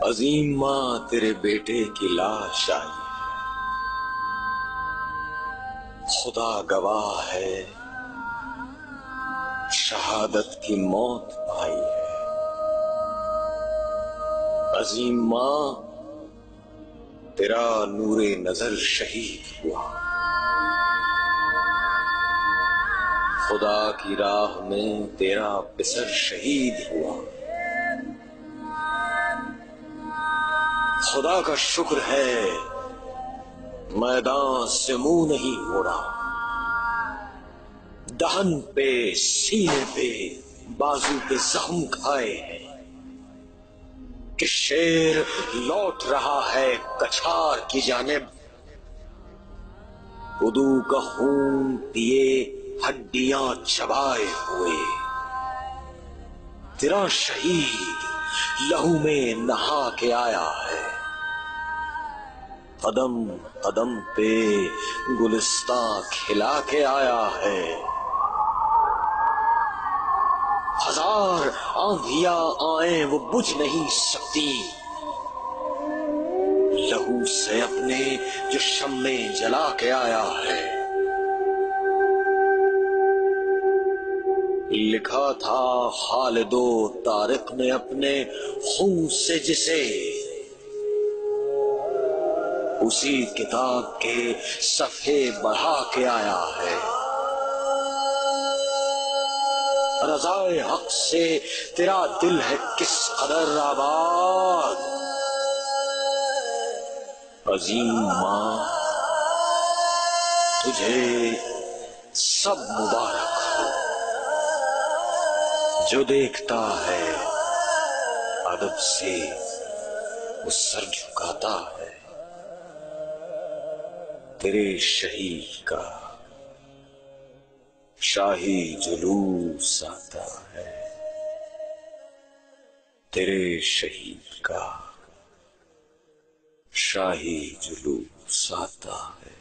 अजीम माँ तेरे बेटे की लाश आई है, खुदा गवाह है शहादत की मौत पाई है। अजीम माँ तेरा नूरे नजर शहीद हुआ, खुदा की राह में तेरा पिसर शहीद हुआ। खुदा का शुक्र है मैदान से मुंह नहीं मोड़ा, दहन पे सीने पे बाजू पे जख्म खाए हैं कि शेर लौट रहा है कछार की जानिब। उदू का खून पिए हड्डियां चबाए हुए तेरा शहीद लहू में नहा के आया है। कदम कदम पे गुलिस्तां खिला के आया है। हजार आंधियां आए वो बुझ नहीं सकती, लहू से अपने जो शम्मे जला के आया है। लिखा था खालिदो तारिक ने अपने खून से जिसे, उसी किताब के सफ़े बढ़ा के आया है। रज़ाए हक से तेरा दिल है किस कदर आबाद। अजीम माँ तुझे सब मुबारक हो, जो देखता है अदब से वो सर झुकाता है। तेरे शहीद का शाही जुलूस आता है, तेरे शहीद का शाही जुलूस आता है।